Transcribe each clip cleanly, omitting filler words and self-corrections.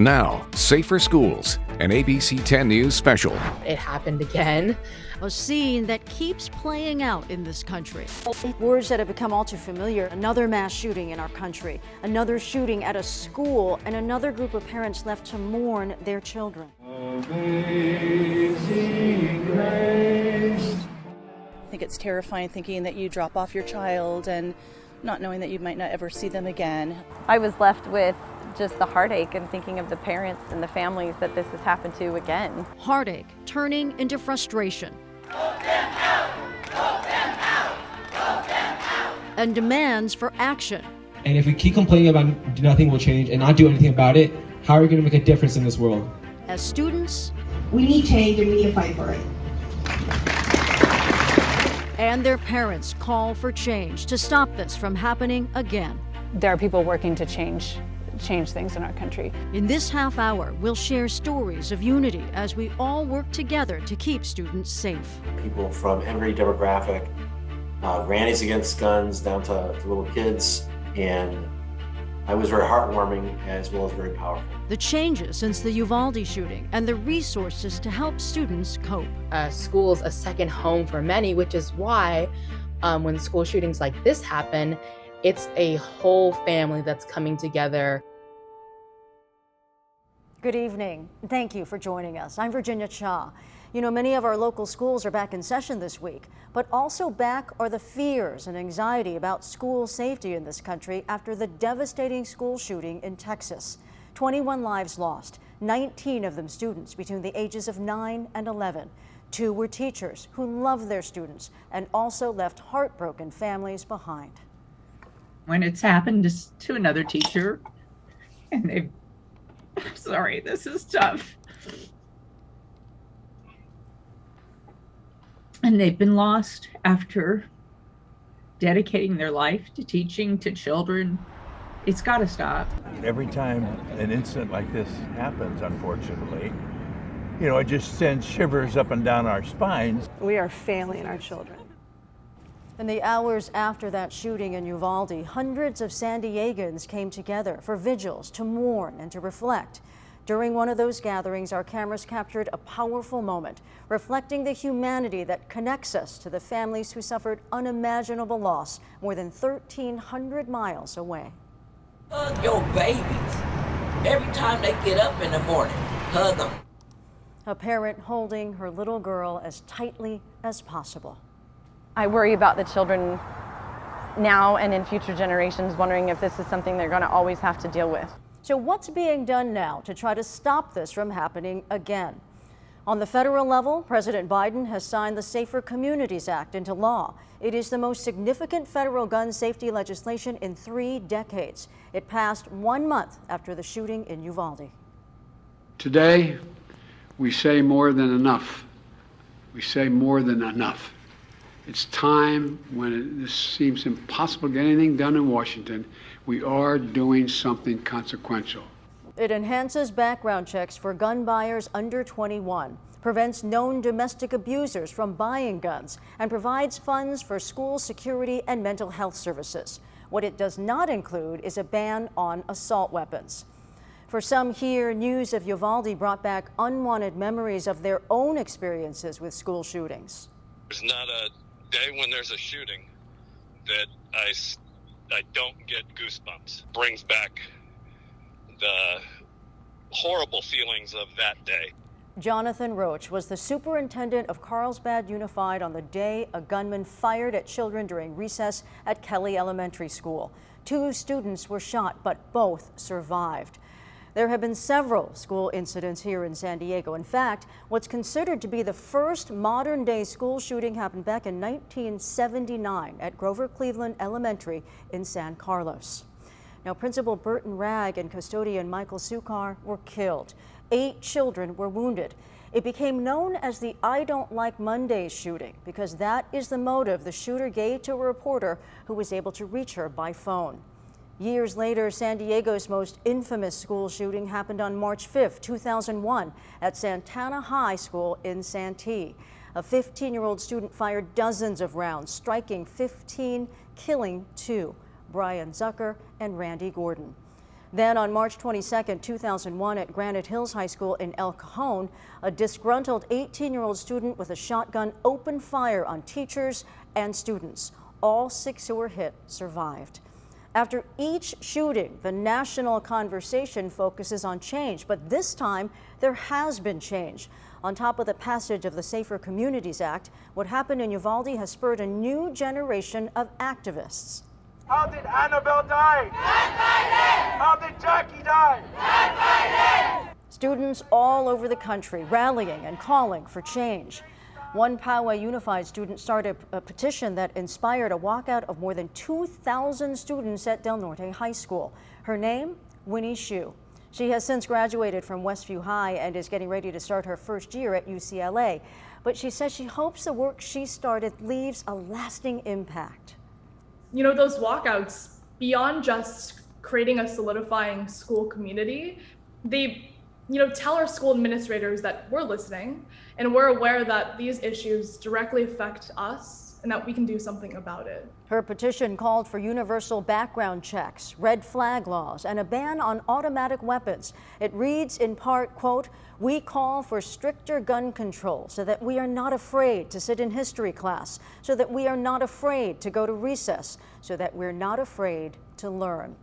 Now, Safer Schools, an ABC 10 News special. It happened again. A scene that keeps playing out in this country. Words that have become all too familiar. Another mass shooting in our country, another shooting at a school, and another group of parents left to mourn their children. Amazing grace. I think it's terrifying thinking that you drop off your child and not knowing that you might not ever see them again. I was left with just the heartache and thinking of the parents and the families that this has happened to again. Heartache turning into frustration. Vote them out! Vote them out! Vote them out! And demands for action. And if we keep complaining about nothing will change and not do anything about it, how are we going to make a difference in this world? As students, we need change and we need to fight for it. And their parents call for change to stop this from happening again. There are people working to change things in our country. In this half hour, we'll share stories of unity as we all work together to keep students safe. People from every demographic, grannies against guns down to little kids, and it was very heartwarming as well as very powerful. The changes since the Uvalde shooting and the resources to help students cope. School's a second home for many, which is why when school shootings like this happen, it's a whole family that's coming together. Good evening. Thank you for joining us. I'm Virginia Cha. You know, many of our local schools are back in session this week, but also back are the fears and anxiety about school safety in this country after the devastating school shooting in Texas. 21 lives lost, 19 of them students between the ages of 9 and 11. 2 were teachers who loved their students and also left heartbroken families behind. When it's happened to another teacher and I'm sorry, this is tough. And they've been lost after dedicating their life to teaching to children. It's got to stop. Every time an incident like this happens, unfortunately, you know, it just sends shivers up and down our spines. We are failing our children. In the hours after that shooting in Uvalde, hundreds of San Diegans came together for vigils to mourn and to reflect. During one of those gatherings, our cameras captured a powerful moment, reflecting the humanity that connects us to the families who suffered unimaginable loss more than 1,300 miles away. Hug your babies. Every time they get up in the morning, hug them. A parent holding her little girl as tightly as possible. I worry about the children now and in future generations, wondering if this is something they're going to always have to deal with. So what's being done now to try to stop this from happening again? On the federal level, President Biden has signed the Safer Communities Act into law. It is the most significant federal gun safety legislation in 3 decades. It passed 1 month after the shooting in Uvalde. Today, we say more than enough. We say more than enough. It's time when this seems impossible to get anything done in Washington. We are doing something consequential. It enhances background checks for gun buyers under 21, prevents known domestic abusers from buying guns, and provides funds for school security and mental health services. What it does not include is a ban on assault weapons. For some here, news of Uvalde brought back unwanted memories of their own experiences with school shootings. There's not a day when there's a shooting that I don't get goosebumps. Brings back the horrible feelings of that day. Jonathan Roach was the superintendent of Carlsbad Unified on the day a gunman fired at children during recess at Kelly Elementary School. 2 students were shot, but both survived. There have been several school incidents here in San Diego. In fact, what's considered to be the first modern-day school shooting happened back in 1979 at Grover Cleveland Elementary in San Carlos. Now, Principal Burton Ragg and custodian Michael Sukar were killed. 8 children were wounded. It became known as the I Don't Like Mondays shooting because that is the motive the shooter gave to a reporter who was able to reach her by phone. Years later, San Diego's most infamous school shooting happened on March 5, 2001 at Santana High School in Santee. A 15-year-old student fired dozens of rounds, striking 15, killing 2, Brian Zucker and Randy Gordon. Then on March 22, 2001, at Granite Hills High School in El Cajon, a disgruntled 18-year-old student with a shotgun opened fire on teachers and students. All 6 who were hit survived. After each shooting, the national conversation focuses on change, but this time there has been change. On top of the passage of the Safer Communities Act, what happened in Uvalde has spurred a new generation of activists. How did Annabelle die? How did Jackie die? Students all over the country rallying and calling for change. One Poway Unified student started a petition that inspired a walkout of more than 2,000 students at Del Norte High School. Her name, Winnie Hsu. She has since graduated from Westview High and is getting ready to start her first year at UCLA. But she says she hopes the work she started leaves a lasting impact. You know, those walkouts, beyond just creating a solidifying school community, they, tell our school administrators that we're listening and we're aware that these issues directly affect us and that we can do something about it. Her petition called for universal background checks, red flag laws, and a ban on automatic weapons. It reads in part, quote, "We call for stricter gun control so that we are not afraid to sit in history class, so that we are not afraid to go to recess, so that we're not afraid to learn."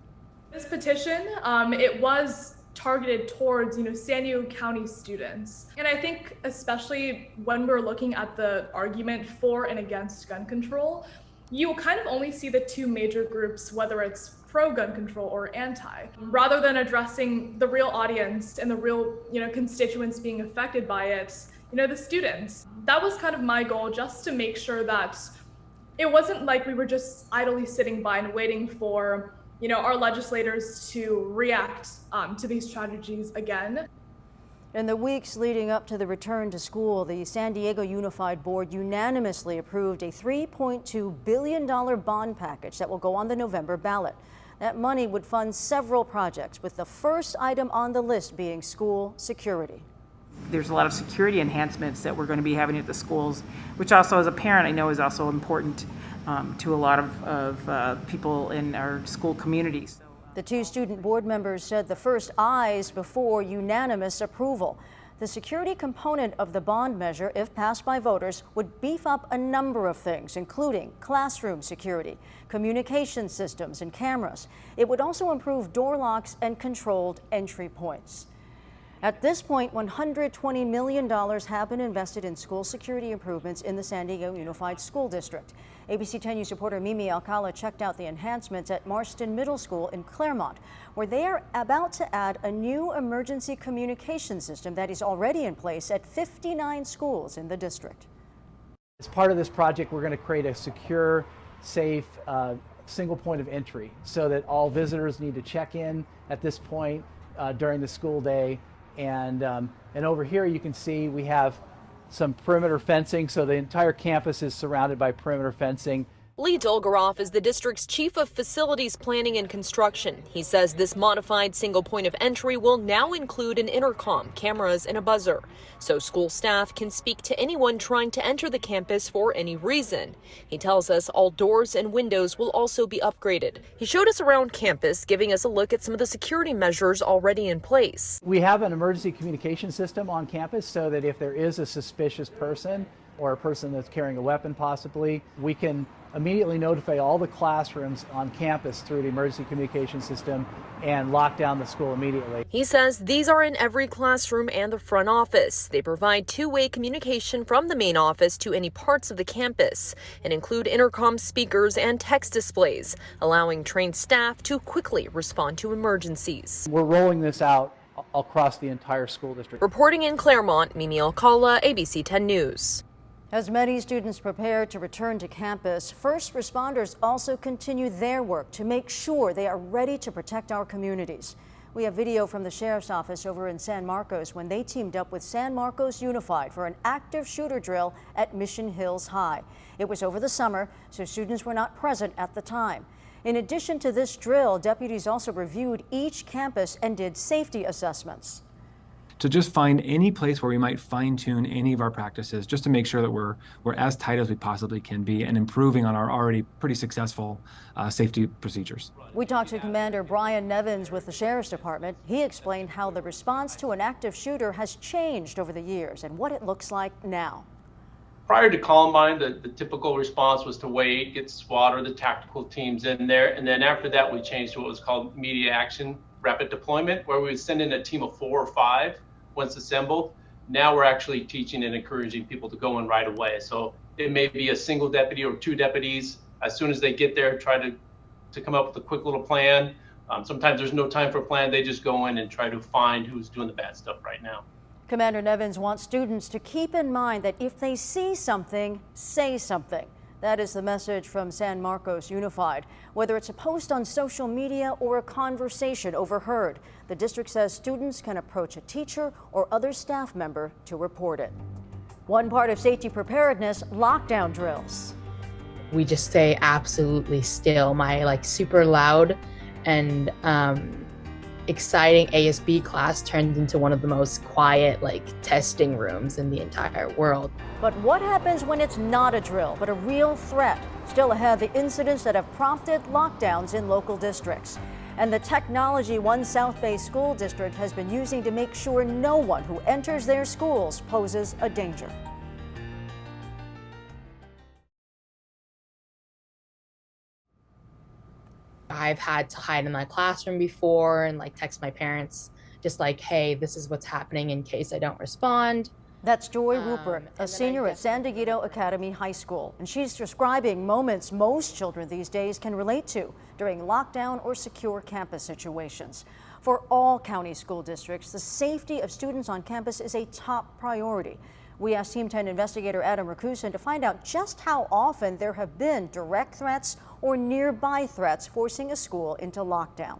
This petition, it was targeted towards, San Diego County students. And I think especially when we're looking at the argument for and against gun control, you kind of only see the two major groups, whether it's pro-gun control or anti, rather than addressing the real audience and the real, constituents being affected by it, the students. That was kind of my goal, just to make sure that it wasn't like we were just idly sitting by and waiting for our legislators to react to these tragedies again. In the weeks leading up to the return to school, the San Diego Unified Board unanimously approved a $3.2 billion bond package that will go on the November ballot. That money would fund several projects, with the first item on the list being school security. There's a lot of security enhancements that we're going to be having at the schools, which also as a parent I know is also important to a lot of people in our school communities. The two student board members said the first ayes before unanimous approval. The security component of the bond measure, if passed by voters, would beef up a number of things, including classroom security, communication systems, and cameras. It would also improve door locks and controlled entry points. At this point, $120 million have been invested in school security improvements in the San Diego Unified School District. ABC 10 News reporter Mimi Alcala checked out the enhancements at Marston Middle School in Claremont, where they are about to add a new emergency communication system that is already in place at 59 schools in the district. As part of this project, we're going to create a secure, safe, single point of entry so that all visitors need to check in at this point during the school day. And over here you can see we have some perimeter fencing, so the entire campus is surrounded by perimeter fencing. Lee Dolgoroff is the district's chief of facilities planning and construction. He says this modified single point of entry will now include an intercom, cameras, and a buzzer, so school staff can speak to anyone trying to enter the campus for any reason. He tells us all doors and windows will also be upgraded. He showed us around campus, giving us a look at some of the security measures already in place. We have an emergency communication system on campus so that if there is a suspicious person or a person that's carrying a weapon possibly, we can immediately notify all the classrooms on campus through the emergency communication system and lock down the school immediately. He says these are in every classroom and the front office. They provide two-way communication from the main office to any parts of the campus and include intercom speakers and text displays, allowing trained staff to quickly respond to emergencies. We're rolling this out across the entire school district. Reporting in Claremont, Mimi Alcala, ABC 10 News. As many students prepare to return to campus, first responders also continue their work to make sure they are ready to protect our communities. We have video from the sheriff's office over in San Marcos when they teamed up with San Marcos Unified for an active shooter drill at Mission Hills High. It was over the summer, so students were not present at the time. In addition to this drill, deputies also reviewed each campus and did safety assessments. to just find any place where we might fine-tune any of our practices, just to make sure that we're as tight as we possibly can be and improving on our already pretty successful safety procedures. We talked to Commander Brian Nevins with the Sheriff's Department. He explained how the response to an active shooter has changed over the years and what it looks like now. Prior to Columbine, the typical response was to wait, get SWAT or the tactical teams in there. And then after that, we changed to what was called immediate action rapid deployment, where we would send in a team of 4 or 5 once assembled. Now we're actually teaching and encouraging people to go in right away. So it may be a single deputy or 2 deputies. As soon as they get there, try to come up with a quick little plan. Sometimes there's no time for a plan. They just go in and try to find who's doing the bad stuff right now. Commander Nevins wants students to keep in mind that if they see something, say something. That is the message from San Marcos Unified. Whether it's a post on social media or a conversation overheard, the district says students can approach a teacher or other staff member to report it. One part of safety preparedness, lockdown drills. We just stay absolutely still. My super loud and exciting ASB class turned into one of the most quiet testing rooms in the entire world. But what happens when it's not a drill, but a real threat? Still ahead, the incidents that have prompted lockdowns in local districts. And the technology one South Bay school district has been using to make sure no one who enters their schools poses a danger. I've had to hide in my classroom before and text my parents just hey, this is what's happening in case I don't respond. That's Joy Rupert, a senior at San Diego Academy High School, and she's describing moments most children these days can relate to during lockdown or secure campus situations. For all county school districts, the safety of students on campus is a top priority. We asked Team 10 investigator Adam Rakusin to find out just how often there have been direct threats or nearby threats forcing a school into lockdown.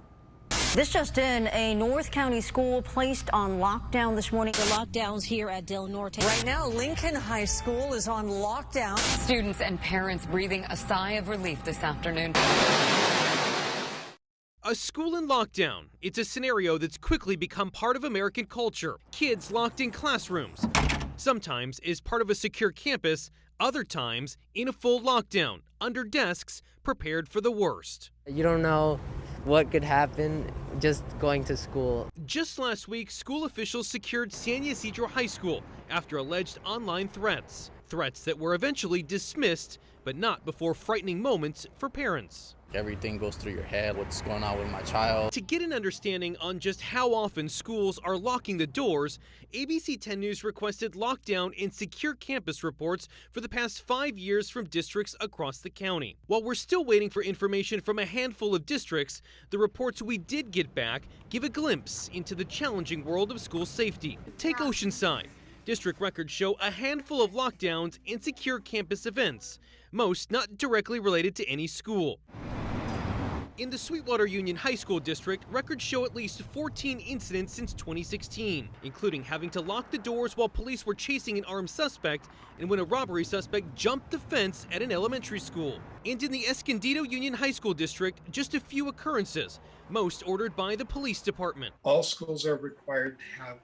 This just in, a North County school placed on lockdown this morning. The lockdowns here at Del Norte. Right now, Lincoln High School is on lockdown. Students and parents breathing a sigh of relief this afternoon. A school in lockdown. It's a scenario that's quickly become part of American culture. Kids locked in classrooms. Sometimes as part of a secure campus, other times in a full lockdown, under desks, prepared for the worst. You don't know what could happen just going to school. Just last week, school officials secured San Ysidro High School after alleged online threats. Threats that were eventually dismissed, but not before frightening moments for parents. Everything goes through your head, what's going on with my child. To get an understanding on just how often schools are locking the doors, ABC 10 News requested lockdown and secure campus reports for the past 5 years from districts across the county. While we're still waiting for information from a handful of districts, the reports we did get back give a glimpse into the challenging world of school safety. Take Oceanside. District records show a handful of lockdowns and secure campus events, most not directly related to any school. In the Sweetwater Union High School District, records show at least 14 incidents since 2016, including having to lock the doors while police were chasing an armed suspect and when a robbery suspect jumped the fence at an elementary school. And in the Escondido Union High School District, just a few occurrences, most ordered by the police department. All schools are required to have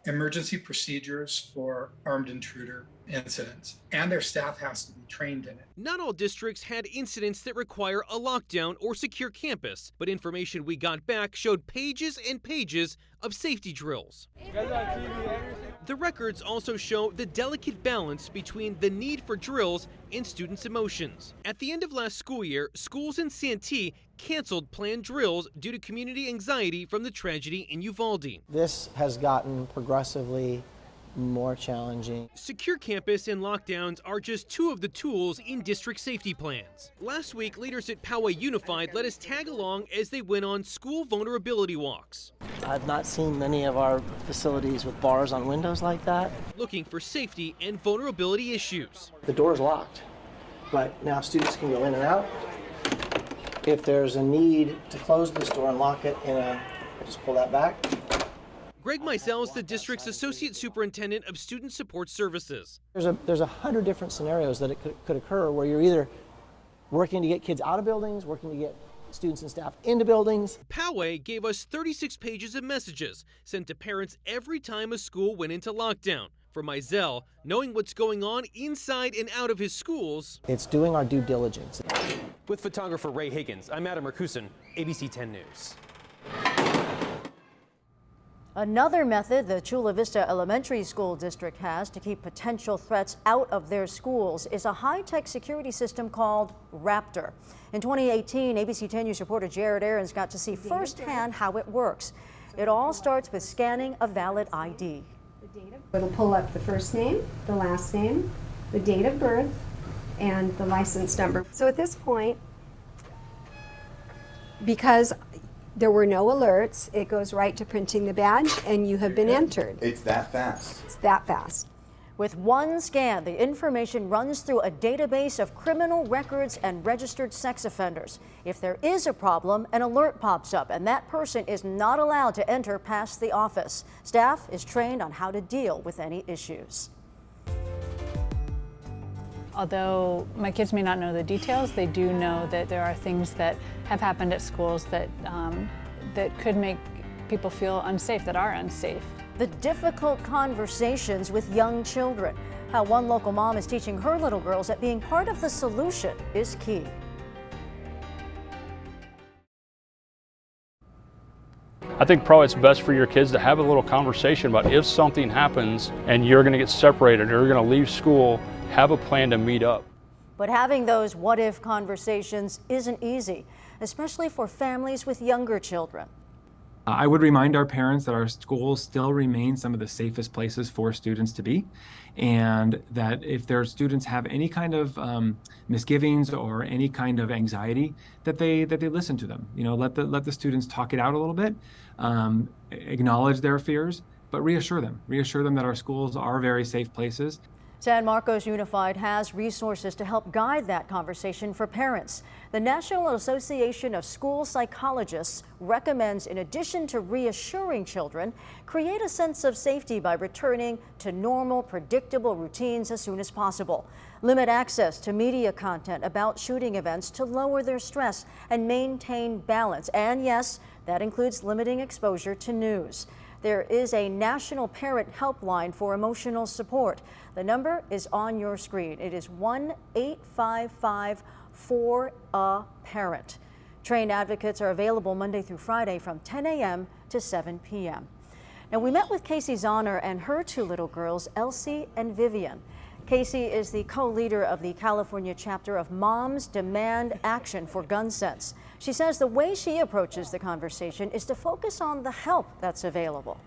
emergency procedures for armed intruder incidents, and their staff has to be trained in it. Not all districts had incidents that require a lockdown or secure campus, but information we got back showed pages and pages of safety drills. The records also show the delicate balance between the need for drills and students' emotions. At the end of last school year, schools in Santee canceled planned drills due to community anxiety from the tragedy in Uvalde. This has gotten progressively more challenging. Secure campus and lockdowns are just two of the tools in district safety plans. Last week, leaders at Poway Unified let us tag along as they went on school vulnerability walks. I've not seen many of our facilities with bars on windows like that. Looking for safety and vulnerability issues. The door's locked, but now students can go in and out. If there's a need to close this door and lock it just pull that back. Greg Meisel is the district's Associate Superintendent of Student Support Services. There's 100 different scenarios that it could occur where you're either working to get kids out of buildings, working to get students and staff into buildings. Poway gave us 36 pages of messages sent to parents every time a school went into lockdown. For Mizell, knowing what's going on inside and out of his schools. It's doing our due diligence. With photographer Ray Higgins, I'm Adam Merkusen, ABC 10 News. Another method the Chula Vista Elementary School District has to keep potential threats out of their schools is a high-tech security system called Raptor. In 2018, ABC 10 News reporter Jared Aarons got to see firsthand how it works. It all starts with scanning a valid ID. It'll pull up the first name, the last name, the date of birth, and the license number. So at this point, because there were no alerts, it goes right to printing the badge, and you have been entered. It's that fast. It's that fast. With one scan, the information runs through a database of criminal records and registered sex offenders. If there is a problem, an alert pops up, and that person is not allowed to enter past the office. Staff is trained on how to deal with any issues. Although my kids may not know the details, they do know that there are things that have happened at schools that, that could make people feel unsafe, that are unsafe. The difficult conversations with young children. How one local mom is teaching her little girls that being part of the solution is key. I think probably it's best for your kids to have a little conversation about if something happens and you're going to get separated or you're going to leave school, have a plan to meet up. But having those what-if conversations isn't easy, especially for families with younger children. I would remind our parents that our schools still remain some of the safest places for students to be, and that if their students have any kind of misgivings or any kind of anxiety, that they listen to them. You know, let the students talk it out a little bit, acknowledge their fears, but reassure them that our schools are very safe places. San Marcos Unified has resources to help guide that conversation for parents. The National Association of School Psychologists recommends, in addition to reassuring children, create a sense of safety by returning to normal, predictable routines as soon as possible. Limit access to media content about shooting events to lower their stress and maintain balance. And yes, that includes limiting exposure to news. There is a national parent helpline for emotional support. The number is on your screen. It is 1-855-4-A-PARENT. Trained advocates are available Monday through Friday from 10 a.m. to 7 p.m. Now, we met with Casey Zahner and her two little girls, Elsie and Vivian. Casey is the co-leader of the California chapter of Moms Demand Action for Gun Sense. She says the way she approaches the conversation is to focus on the help that's available.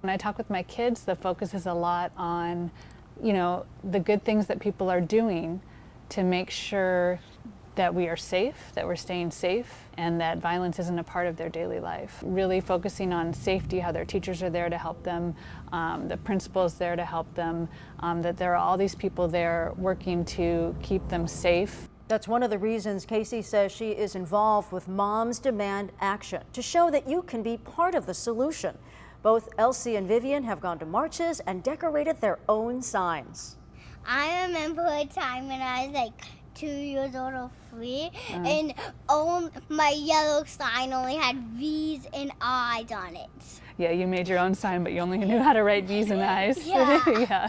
When I talk with my kids, the focus is a lot on, you know, the good things that people are doing to make sure that we are safe, that we're staying safe, and that violence isn't a part of their daily life. Really focusing on safety, how their teachers are there to help them, the principal's there to help them, that there are all these people there working to keep them safe. That's one of the reasons Casey says she is involved with Moms Demand Action, to show that you can be part of the solution. Both Elsie and Vivian have gone to marches and decorated their own signs. I remember a time when I was like 2 years old or 3, and my yellow sign only had V's and I's on it. Yeah, you made your own sign, but you only knew how to write V's and I's. Yeah. Yeah.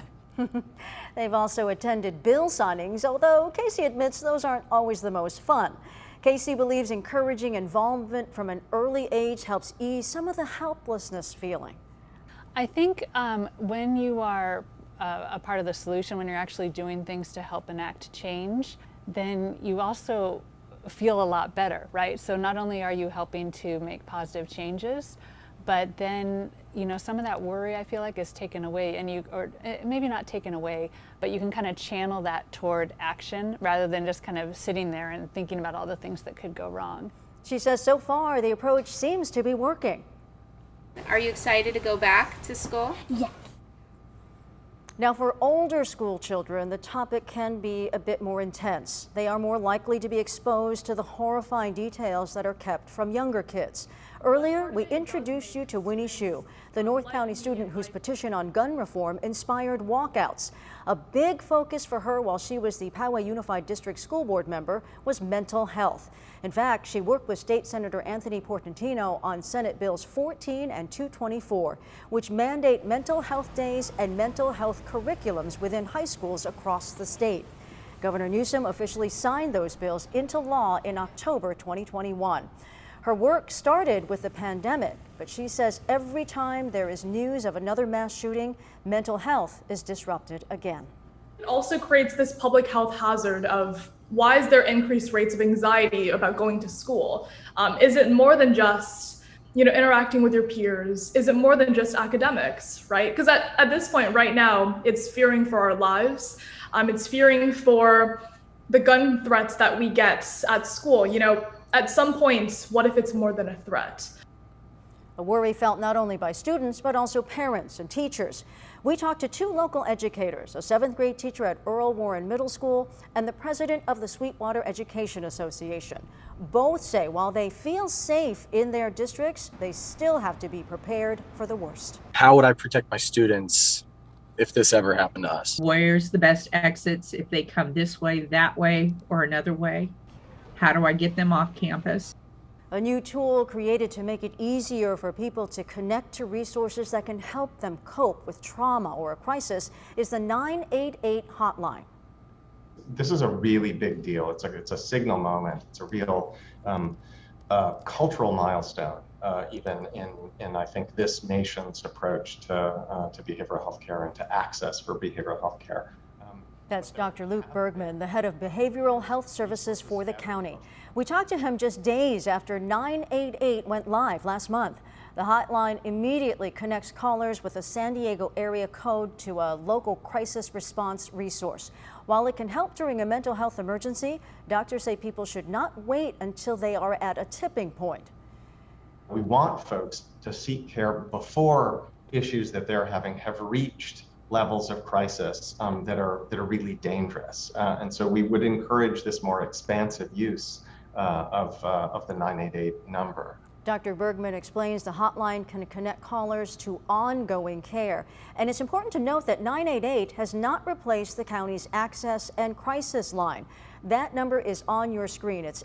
They've also attended bill signings, although Casey admits those aren't always the most fun. Casey believes encouraging involvement from an early age helps ease some of the helplessness feeling. I think when you are a part of the solution, when you're actually doing things to help enact change, then you also feel a lot better, right? So not only are you helping to make positive changes, but then, you know, some of that worry, I feel like, is taken away, and or maybe not taken away, but you can kind of channel that toward action rather than just kind of sitting there and thinking about all the things that could go wrong. She says so far the approach seems to be working. Are you excited to go back to school? Yes. Now, for older school children, the topic can be a bit more intense. They are more likely to be exposed to the horrifying details that are kept from younger kids. Earlier, we introduced you to Winnie Shu, the North County student whose petition on gun reform inspired walkouts. A big focus for her while she was the Poway Unified District School Board member was mental health. In fact, she worked with State Senator Anthony Portantino on Senate Bills 14 and 224, which mandate mental health days and mental health curriculums within high schools across the state. Governor Newsom officially signed those bills into law in October 2021. Her work started with the pandemic, but she says every time there is news of another mass shooting, mental health is disrupted again. It also creates this public health hazard of why is there increased rates of anxiety about going to school? Is it more than just, interacting with your peers? Is it more than just academics, right? Because at this point right now, it's fearing for our lives. It's fearing for the gun threats that we get at school. At some point, what if it's more than a threat? A worry felt not only by students, but also parents and teachers. We talked to two local educators, a 7th grade teacher at Earl Warren Middle School and the president of the Sweetwater Education Association. Both say while they feel safe in their districts, they still have to be prepared for the worst. How would I protect my students if this ever happened to us? Where's the best exits if they come this way, that way, or another way? How do I get them off campus? A new tool created to make it easier for people to connect to resources that can help them cope with trauma or a crisis is the 988 hotline. This is a really big deal. It's a signal moment. It's a real cultural milestone, even in I think this nation's approach to behavioral health care and to access for behavioral health care. That's Dr. Luke Bergman, the head of behavioral health services for the county. We talked to him just days after 988 went live last month. The hotline immediately connects callers with a San Diego area code to a local crisis response resource. While it can help during a mental health emergency, doctors say people should not wait until they are at a tipping point. We want folks to seek care before issues that they're having have reached levels of crisis that are really dangerous, and so we would encourage this more expansive use of the 988 number. Dr. Bergman explains the hotline can connect callers to ongoing care, and it's important to note that 988 has not replaced the county's access and crisis line. That number is on your screen. It's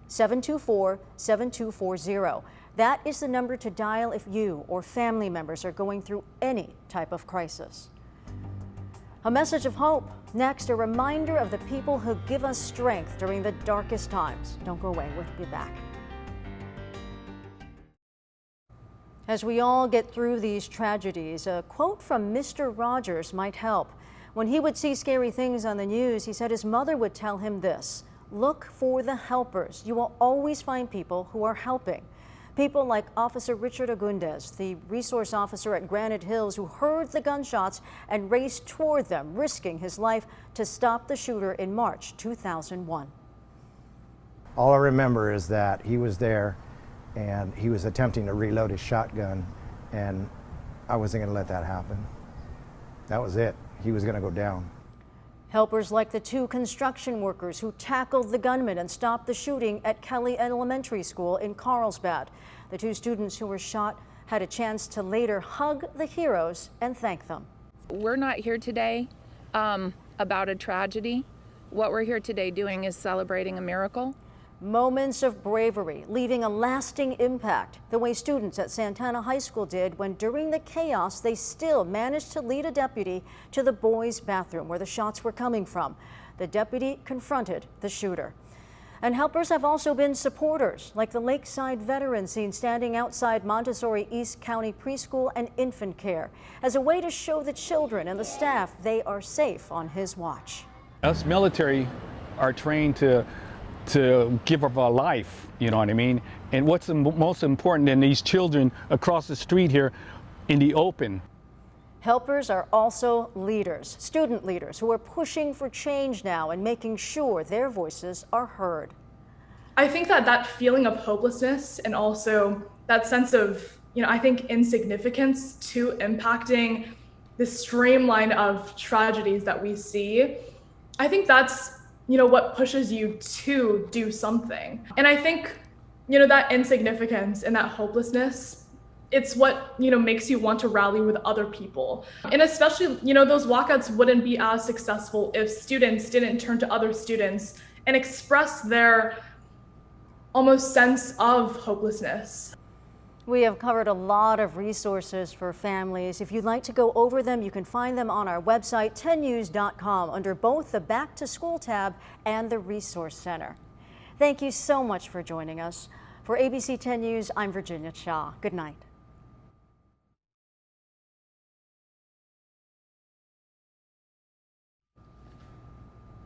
888-724-7240. That is the number to dial if you or family members are going through any type of crisis. A message of hope. Next, a reminder of the people who give us strength during the darkest times. Don't go away, we'll be back. As we all get through these tragedies, a quote from Mr. Rogers might help. When he would see scary things on the news, he said his mother would tell him this: look for the helpers. You will always find people who are helping. People like Officer Richard Agundez, the resource officer at Granite Hills, who heard the gunshots and raced toward them, risking his life to stop the shooter in March 2001. All I remember is that he was there and he was attempting to reload his shotgun, and I wasn't going to let that happen. That was it. He was going to go down. Helpers like the two construction workers who tackled the gunman and stopped the shooting at Kelly Elementary School in Carlsbad. The two students who were shot had a chance to later hug the heroes and thank them. We're not here today about a tragedy. What we're here today doing is celebrating a miracle. Moments of bravery, leaving a lasting impact, the way students at Santana High School did when during the chaos they still managed to lead a deputy to the boys' bathroom where the shots were coming from. The deputy confronted the shooter. And helpers have also been supporters, like the Lakeside veteran seen standing outside Montessori East County Preschool and Infant Care, as a way to show the children and the staff they are safe on his watch. Us military are trained to give up our life, you know what I mean? And what's the most important than these children across the street here in the open? Helpers are also leaders, student leaders, who are pushing for change now and making sure their voices are heard. I think that feeling of hopelessness and also that sense of, I think insignificance to impacting the streamline of tragedies that we see, I think that's what pushes you to do something. And I think, that insignificance and that hopelessness, it's what, makes you want to rally with other people. And especially, those walkouts wouldn't be as successful if students didn't turn to other students and express their almost sense of hopelessness. We have covered a lot of resources for families. If you'd like to go over them, you can find them on our website, 10news.com, under both the Back to School tab and the Resource Center. Thank you so much for joining us. For ABC 10 News, I'm Virginia Cha. Good night.